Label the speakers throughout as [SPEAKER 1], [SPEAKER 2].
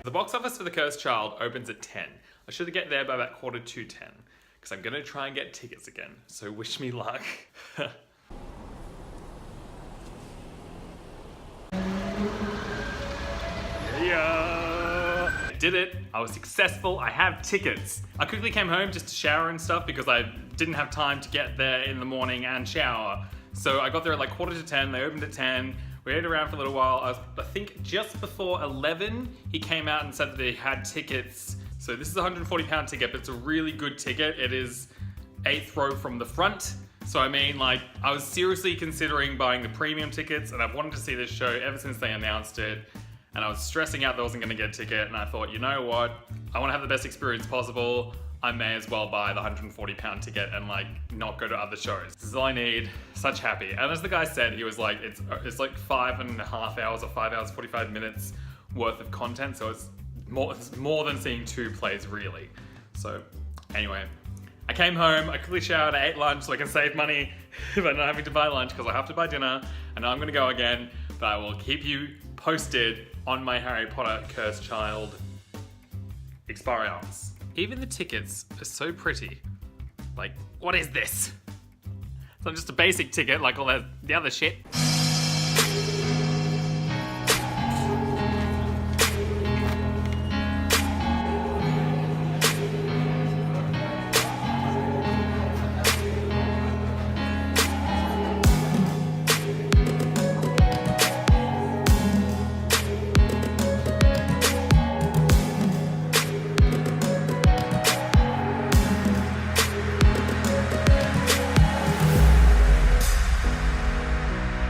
[SPEAKER 1] The box office for The Cursed Child opens at 10. I should get there by about 10:45, because I'm gonna try and get tickets again. So wish me luck. Yeah. I did it. I was successful. I have tickets. I quickly came home just to shower and stuff because I didn't have time to get there in the morning and shower. So I got there at like 10:45. They opened at 10. We waited around for a little while. I think just before 11, he came out and said that he had tickets. So this is a £140 ticket, but it's a really good ticket. It is 8th row from the front. So I mean, like, I was seriously considering buying the premium tickets, and I've wanted to see this show ever since they announced it. And I was stressing out that I wasn't gonna get a ticket, and I thought, you know what? I wanna have the best experience possible. I may as well buy the £140 ticket and like not go to other shows. This is all I need. Such happy. And as the guy said, he was like, it's like 5.5 hours or 5 hours, 45 minutes worth of content. So it's more than seeing 2 plays really. So anyway, I came home, I quickly showered, I ate lunch so I can save money by not having to buy lunch because I have to buy dinner. And now I'm gonna go again, but I will keep you posted on my Harry Potter Cursed Child experience. Even the tickets are so pretty. Like, what is this? It's not just a basic ticket like all the other shit.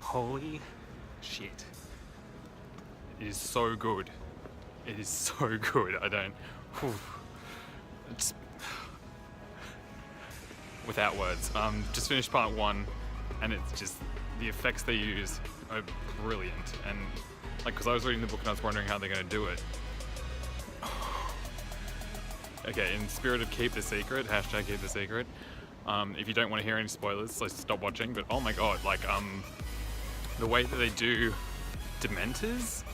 [SPEAKER 1] Holy shit. It is so good. It is so good. I don't... It's... Without words. Just finished part 1 and it's just... The effects they use are brilliant. And like, because I was reading the book and I was wondering how they're going to do it. Okay, in spirit of keep the secret, hashtag keep the secret. If you don't want to hear any spoilers, so stop watching. But oh my god, like the way that they do Dementors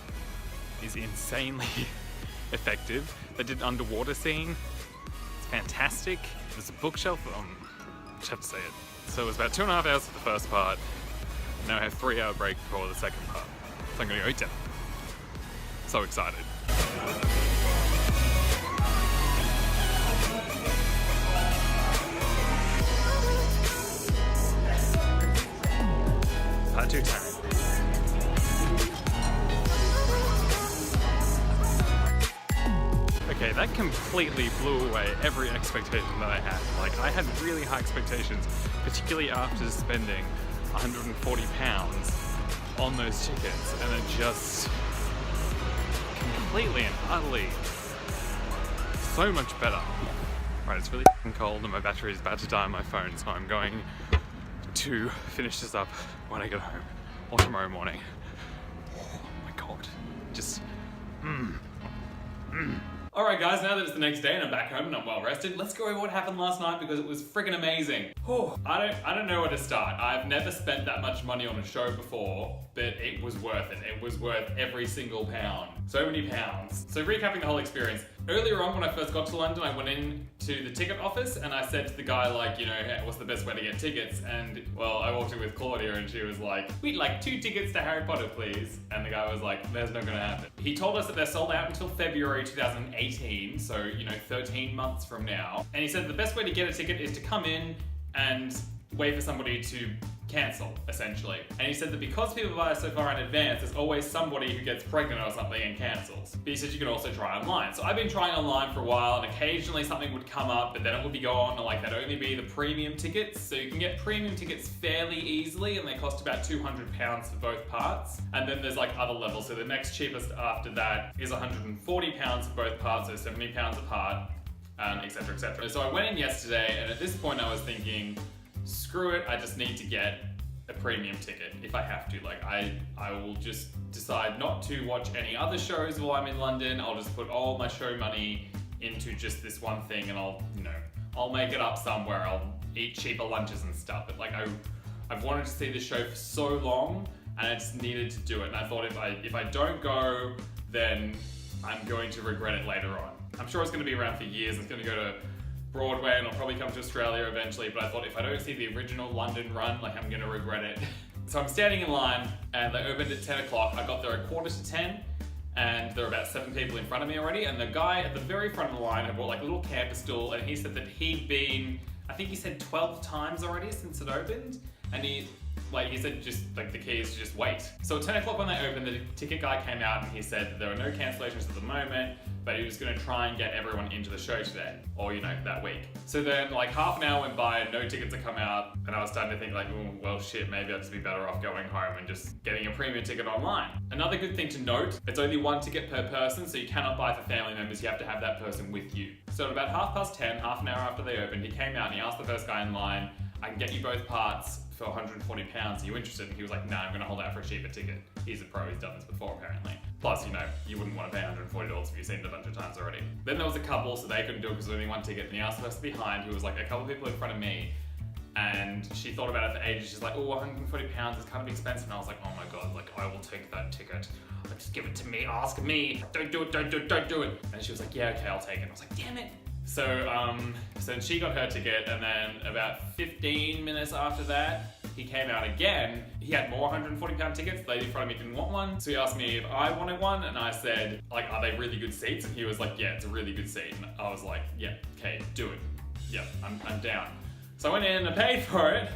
[SPEAKER 1] is insanely effective. They did an underwater scene. It's fantastic. There's a bookshelf. I just have to say it. So it was about 2.5 hours for the first part. Now I have 3-hour break for the second part. So I'm gonna go eat dinner. So excited. Part 2 time. Okay, that completely blew away every expectation that I had. Like, I had really high expectations, particularly after spending £140 on those tickets, and it just completely and utterly so much better. Right, it's really cold and my battery is about to die on my phone, so I'm going to finish this up when I get home, or tomorrow morning. Oh my god, just Alright guys, now that it's the next day and I'm back home and I'm well rested, let's go over what happened last night because it was freaking amazing. Oh, I don't know where to start. I've never spent that much money on a show before, but it was worth it. It was worth every single pound. So many pounds. So recapping the whole experience. Earlier on when I first got to London, I went in to the ticket office and I said to the guy, like, you know, hey, what's the best way to get tickets? And well, I walked in with Claudia and she was like, we'd like 2 tickets to Harry Potter, please. And the guy was like, there's not gonna happen. He told us that they're sold out until February 2018, so, you know, 13 months from now. And he said the best way to get a ticket is to come in and wait for somebody to cancel, essentially. And he said that because people buy so far in advance, there's always somebody who gets pregnant or something and cancels. But he said you can also try online. So I've been trying online for a while and occasionally something would come up, but then it would be gone, or like that'd only be the premium tickets. So you can get premium tickets fairly easily and they cost about £200 for both parts. And then there's like other levels. So the next cheapest after that is £140 for both parts, so £70 a part, etc, etc. So I went in yesterday and at this point I was thinking, screw it, I just need to get a premium ticket if I have to. Like, I will just decide not to watch any other shows while I'm in London. I'll just put all my show money into just this one thing and I'll make it up somewhere. I'll eat cheaper lunches and stuff. But like, I've wanted to see this show for so long and I just needed to do it. And I thought if I don't go, then I'm going to regret it later on. I'm sure it's going to be around for years. It's going to go to Broadway and I'll probably come to Australia eventually, but I thought if I don't see the original London run, like I'm going to regret it. So I'm standing in line and they opened at 10 o'clock. I got there at 9:45 and there were about 7 people in front of me already, and the guy at the very front of the line had bought like a little camper stool, and he said that he'd been, I think he said 12 times already since it opened, and he said just like the key is to just wait. So at 10 o'clock when they opened, the ticket guy came out and he said that there were no cancellations at the moment, but he was going to try and get everyone into the show today, or that week. So then like half an hour went by and no tickets had come out, and I was starting to think like, oh, well shit, maybe I'd just be better off going home and just getting a premium ticket online. Another good thing to note, it's only 1 ticket per person, so you cannot buy for family members, you have to have that person with you. So at about 10:30, half an hour after they opened, he came out and he asked the first guy in line, I can get you both parts for £140, are you interested? And he was like, nah, I'm gonna hold out for a cheaper ticket. He's a pro, he's done this before apparently. Plus, you wouldn't want to pay $140 if you've seen it a bunch of times already. Then there was a couple, so they couldn't do it because there was only 1 ticket, and he asked the person behind, who was like a couple of people in front of me, and she thought about it for ages. She's like, oh, £140 is kind of expensive, and I was like, oh my god, like I will take that ticket. Like, just give it to me, ask me, don't do it, don't do it, don't do it. And she was like, yeah, okay, I'll take it. And I was like, damn it. So she got her ticket, and then about 15 minutes after that, he came out again. He had more £140 tickets. The lady in front of me didn't want one. So he asked me if I wanted one, and I said, like, are they really good seats? And he was like, yeah, it's a really good seat. And I was like, yeah, okay, do it. Yeah, I'm down. So I went in and paid for it.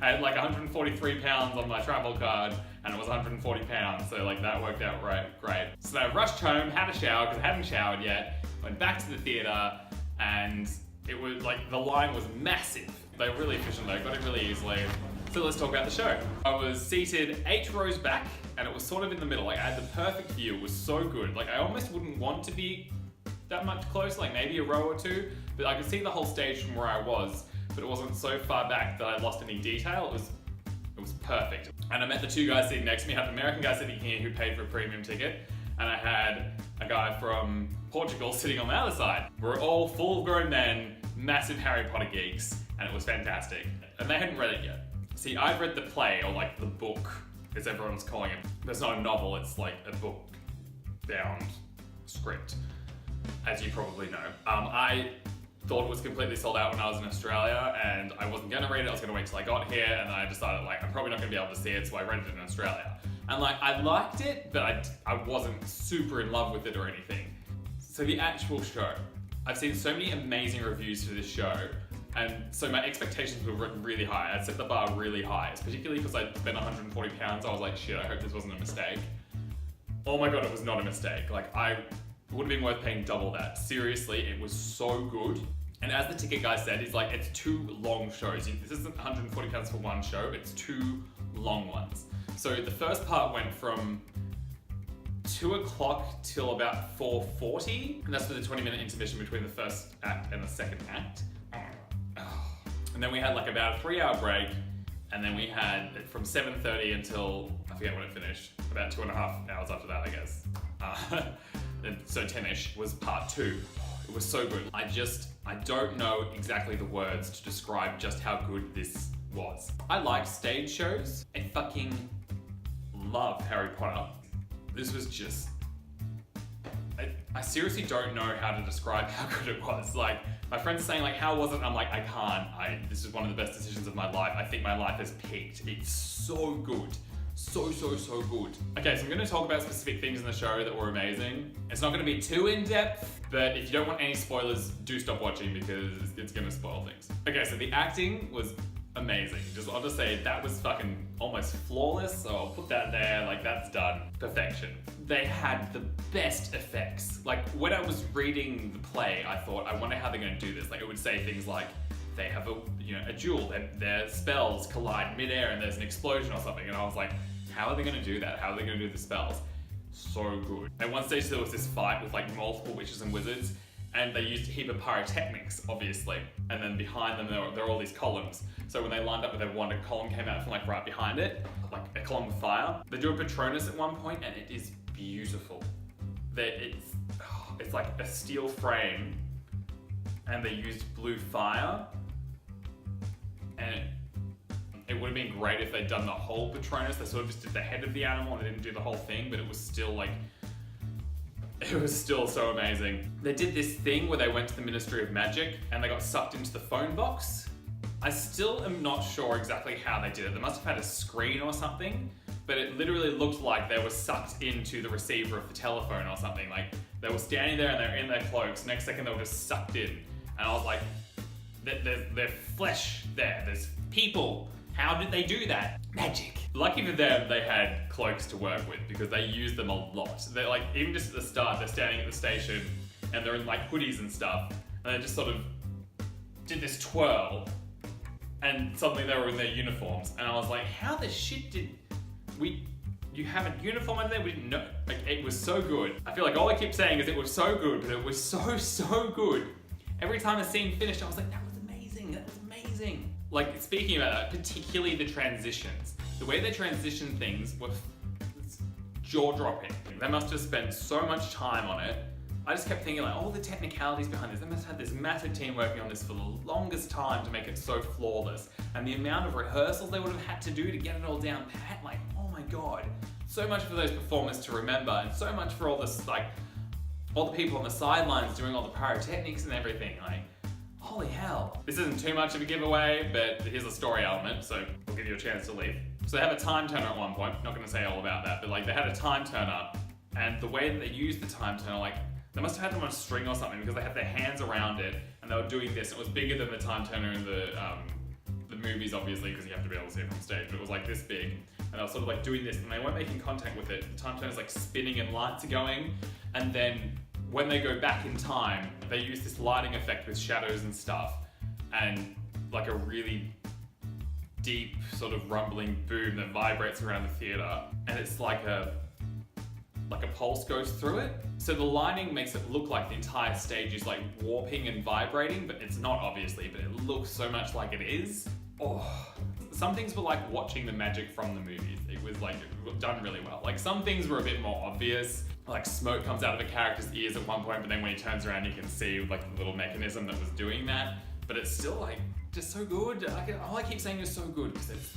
[SPEAKER 1] I had like £143 on my travel card, and it was £140, so like that worked out great. So I rushed home, had a shower because I hadn't showered yet, went back to the theatre, and it was like the line was massive. They were really efficient though, got it really easily. So let's talk about the show. I was seated 8 rows back, and it was sort of in the middle. Like I had the perfect view, it was so good. Like I almost wouldn't want to be that much close, like maybe a row or two, but I could see the whole stage from where I was, but it wasn't so far back that I lost any detail. It was perfect. And I met the 2 guys sitting next to me. I had an American guy sitting here who paid for a premium ticket, and I had a guy from Portugal sitting on the other side. We're all full-grown men, massive Harry Potter geeks, and it was fantastic. And they hadn't read it yet. See, I've read the play, or like the book, as everyone's calling it. It's not a novel, it's like a book-bound script, as you probably know. I thought it was completely sold out when I was in Australia, and I wasn't gonna read it, I was gonna wait till I got here, and then I decided like, I'm probably not gonna be able to see it, so I read it in Australia. And like, I liked it, but I wasn't super in love with it or anything. So the actual show, I've seen so many amazing reviews for this show, and so my expectations were really high. I set the bar really high, particularly because I spent £140. I was like, shit, I hope this wasn't a mistake. Oh my god, it was not a mistake. Like, it would have been worth paying double that. Seriously, it was so good. And as the ticket guy said, he's like, it's 2 long shows. This isn't £140 for 1 show, it's 2 long ones. So the first part went from 2 o'clock till about 4:40, and that's for the 20-minute intermission between the first act and the second act. And then we had like about a 3-hour break, and then we had from 7:30 until, I forget when it finished, about 2.5 hours after that, I guess. So 10-ish was part 2. It was so good. I don't know exactly the words to describe just how good this was. I like stage shows. I fucking love Harry Potter. This was just, I seriously don't know how to describe how good it was. Like, my friends are saying like, how was it? I'm like, I can't. This is one of the best decisions of my life. I think my life has peaked. It's so good. So good. Okay, so I'm gonna talk about specific things in the show that were amazing. It's not gonna be too in-depth, but if you don't want any spoilers, do stop watching because it's gonna spoil things. Okay, so the acting was amazing. I'll just say that was fucking almost flawless, so I'll put that there, like that's done. Perfection. They had the best effects. Like when I was reading the play, I thought, I wonder how they're gonna do this. Like it would say things like, they have a duel, their spells collide midair and there's an explosion or something, and I was like, how are they gonna do that? How are they gonna do the spells? So good. At one stage there was this fight with like multiple witches and wizards, and they used a heap of pyrotechnics, obviously, and then behind them there were all these columns. So when they lined up with their wand, a column came out from like right behind it, like a column of fire. They do a Patronus at one point, and it is beautiful. It's like a steel frame, and they used blue fire. And it would have been great if they'd done the whole Patronus. They sort of just did the head of the animal and they didn't do the whole thing, but it was still like it was still so amazing. They did this thing where they went to the Ministry of Magic and they got sucked into the phone box. I still am not sure exactly how they did it. They must have had a screen or something, but it literally looked like they were sucked into the receiver of the telephone or something. Like, they were standing there and they were in their cloaks. Next second, they were just sucked in. And I was like, there's flesh there. There's people. How did they do that? Magic. Lucky for them, they had cloaks to work with because they used them a lot. They're like, even just at the start, they're standing at the station and they're in like hoodies and stuff. And they just sort of did this twirl and suddenly they were in their uniforms. And I was like, how the shit did you have a uniform under there? We didn't know. Like, it was so good. I feel like all I keep saying is it was so good, but it was so good. Every time a scene finished, I was like, that was amazing, that was amazing. Like, speaking about that, particularly the transitions. The way they transition things was jaw-dropping. They must have spent so much time on it. I just kept thinking, like, all the technicalities behind this. They must have had this massive team working on this for the longest time to make it so flawless. And the amount of rehearsals they would have had to do to get it all down pat, like, oh my god. So much for those performers to remember, and so much for all this, like, all the people on the sidelines doing all the pyrotechnics and everything. Like, holy hell. This isn't too much of a giveaway, but here's a story element, so I'll give you a chance to leave. So they have a time turner at one point. Not gonna say all about that, but like, they had a time turner, and the way that they used the time turner, like, they must have had them on a string or something because they had their hands around it and they were doing this. It was bigger than the time turner in the movies, obviously, because you have to be able to see it from stage, but it was like this big. And they were sort of like doing this and they weren't making contact with it. The time turner's like spinning and lights are going. And then when they go back in time, they use this lighting effect with shadows and stuff and like a really deep sort of rumbling boom that vibrates around the theater. And it's like a pulse goes through it. So the lighting makes it look like the entire stage is like warping and vibrating, but it's not obviously, but it looks so much like it is. Oh, some things were like watching the magic from the movies. It was like done really well. Like some things were a bit more obvious. Like smoke comes out of a character's ears at one point, but then when he turns around, you can see like the little mechanism that was doing that. But it's still like just so good. All I keep saying is so good because it's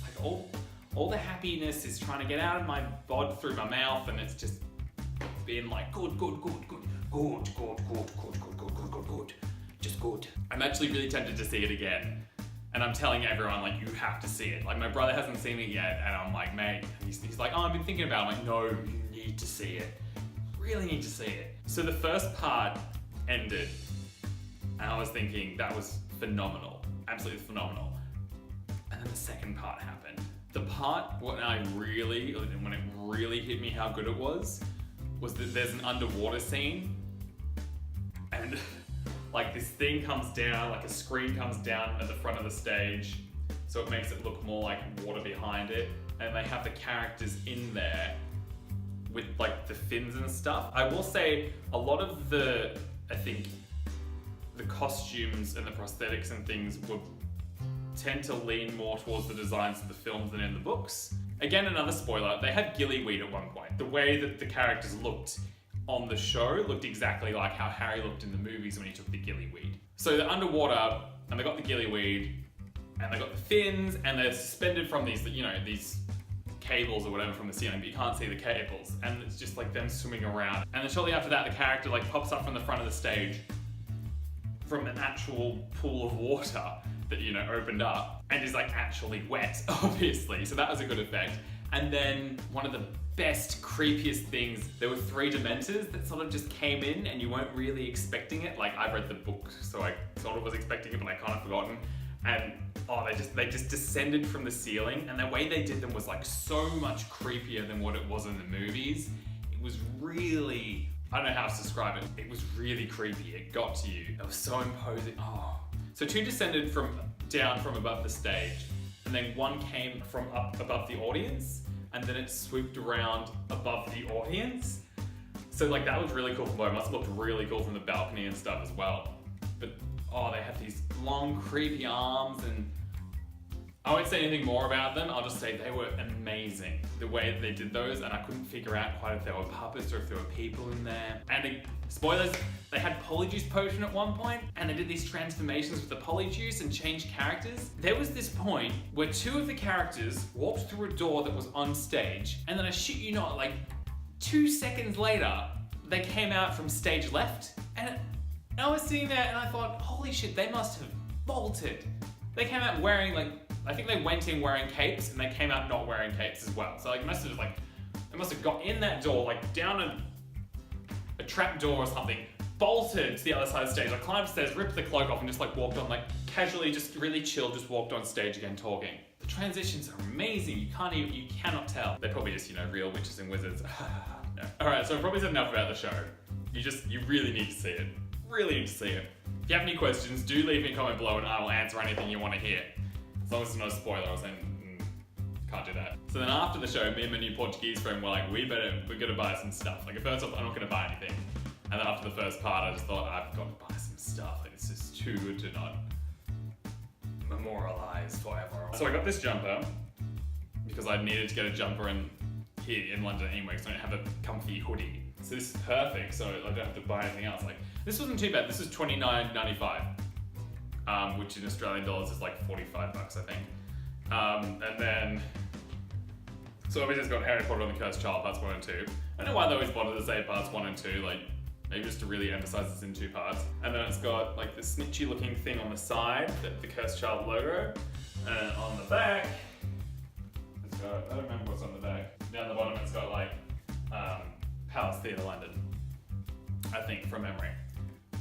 [SPEAKER 1] like all the happiness is trying to get out of my bod through my mouth, and it's just being like good, just good. I'm actually really tempted to see it again, and I'm telling everyone like you have to see it. Like my brother hasn't seen it yet, and I'm like, mate, he's like, oh, I've been thinking about it. I'm like, no, you need to see it. Really need to see it. So the first part ended, and I was thinking that was phenomenal, absolutely phenomenal. And then the second part happened. The part when it really hit me how good it was that there's an underwater scene and like this thing comes down, like a screen comes down at the front of the stage, so it makes it look more like water behind it, and they have the characters in there with like the fins and stuff. I will say a lot of I think the costumes and the prosthetics and things tend to lean more towards the designs of the films than in the books. Again, another spoiler, they had gillyweed at one point. The way that the characters looked on the show looked exactly like how Harry looked in the movies when he took the gillyweed. So they're underwater, and they got the gillyweed, and they got the fins, and they're suspended from these, these cables or whatever from the ceiling, but you can't see the cables, and it's just like them swimming around. And then shortly after that, the character like pops up from the front of the stage from an actual pool of water that, opened up and is like actually wet, obviously. So that was a good effect. And then one of the best, creepiest things, there were 3 Dementors that sort of just came in and you weren't really expecting it. Like I've read the book, so I sort of was expecting it, but I kind of forgotten. And they just descended from the ceiling, and the way they did them was like so much creepier than what it was in the movies. It was really, I don't know how to describe it. It was really creepy. It got to you. It was so imposing. Oh. So 2 descended down from above the stage, and then 1 came from up above the audience, and then it swooped around above the audience. So like that was really cool from below. It must have looked really cool from the balcony and stuff as well. But they have these long, creepy arms, and I won't say anything more about them. I'll just say they were amazing. The way that they did those, and I couldn't figure out quite if they were puppets or if there were people in there. And spoilers, they had Polyjuice Potion at one point, and they did these transformations with the Polyjuice and changed characters. There was this point where 2 of the characters walked through a door that was on stage, and then I shit you not, like 2 seconds later, they came out from stage left, and I was sitting there and I thought, holy shit, they must have bolted. They came out wearing like, I think they went in wearing capes and they came out not wearing capes as well. So like, they must have got in that door, like down a trap door or something, bolted to the other side of the stage. I climbed upstairs, ripped the cloak off and just like walked on, like casually, just really chill, just walked on stage again talking. The transitions are amazing. You cannot tell. They're probably just, you know, real witches and wizards. No. All right, so I've probably said enough about the show. You really need to see it. Really need to see it. If you have any questions, do leave me a comment below and I will answer anything you want to hear. As long as it's not a spoiler, I was saying, can't do that. So then after the show, me and my new Portuguese friend were like, we're gonna buy some stuff. Like at first off, I'm not gonna buy anything. And then after the first part, I just thought, I've got to buy some stuff. Like, it's just too good to not memorialize forever. So I got this jumper because I needed to get a jumper here in London anyway, because I don't have a comfy hoodie. So this is perfect, so I don't have to buy anything else. Like, this wasn't too bad. This is $29.95, which in Australian dollars is like 45 bucks, I think. And then, so obviously it's got Harry Potter and the Cursed Child, parts 1 and 2. I don't know why they always bother to say parts 1 and 2, like, maybe just to really emphasize it's in 2 parts. And then it's got like this snitchy looking thing on the side, the Cursed Child logo. And on the back, it's got, I don't remember what's on the back. Down the bottom it's got like, Palace Theatre London, I think, from memory.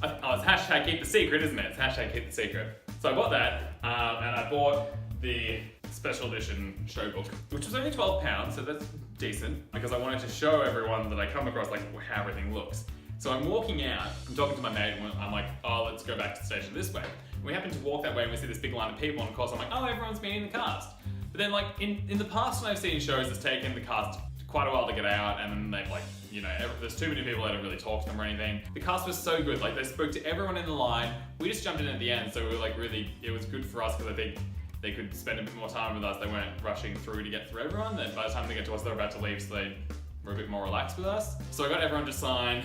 [SPEAKER 1] Oh, it's hashtag keep the secret, isn't it? It's hashtag keep the secret. So I bought that, and I bought the special edition show book, which was only £12, so that's decent, because I wanted to show everyone that I come across like how everything looks. So I'm walking out, I'm talking to my mate, and I'm like, oh, let's go back to the station this way. And we happen to walk that way and we see this big line of people, and of course I'm like, oh, everyone's meeting the cast. But then like, in the past when I've seen shows, it's taken the cast quite a while to get out, and then they've like, you know, there's too many people that don't really talk to them or anything. The cast was so good, like they spoke to everyone in the line. We just jumped in at the end, so we were like really, it was good for us because I think they could spend a bit more time with us. They weren't rushing through to get through everyone. Then by the time they get to us, they're about to leave, so they were a bit more relaxed with us. So I got everyone to sign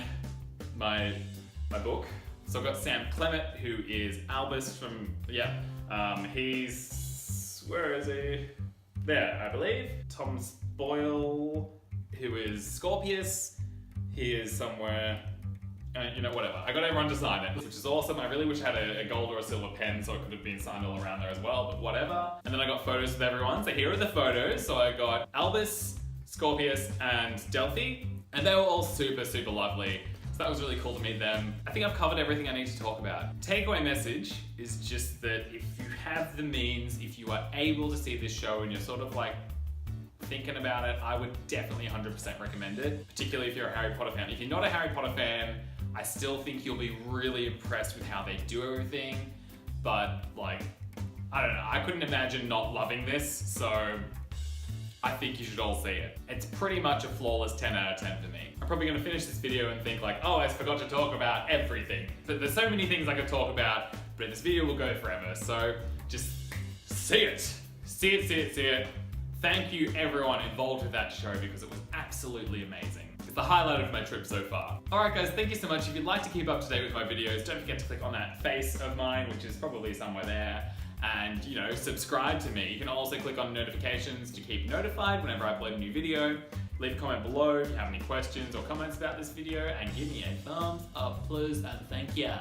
[SPEAKER 1] my book. So I've got Sam Clement, who is Albus from, he's, where is he? There, I believe. Tom Boyle, who is Scorpius. He is somewhere, you know, whatever. I got everyone to sign it, which is awesome. I really wish I had a gold or a silver pen so it could have been signed all around there as well, but whatever. And then I got photos with everyone. So here are the photos. So I got Albus, Scorpius, and Delphi, and they were all super, super lovely. So that was really cool to meet them. I think I've covered everything I need to talk about. Takeaway message is just that if you have the means, if you are able to see this show and you're sort of like thinking about it, I would definitely 100% recommend it, particularly if you're a Harry Potter fan. If you're not a Harry Potter fan, I still think you'll be really impressed with how they do everything, but like, I don't know, I couldn't imagine not loving this, so I think you should all see it. It's pretty much a flawless 10 out of 10 for me. I'm probably gonna finish this video and think like, oh, I forgot to talk about everything. But there's so many things I could talk about, but this video will go forever, so just see it. See it, see it, see it. Thank you everyone involved with that show because it was absolutely amazing. It's the highlight of my trip so far. Alright guys, thank you so much. If you'd like to keep up to date with my videos, don't forget to click on that face of mine, which is probably somewhere there, and you know, subscribe to me. You can also click on notifications to keep notified whenever I upload a new video. Leave a comment below if you have any questions or comments about this video, and give me a thumbs up please, and thank ya.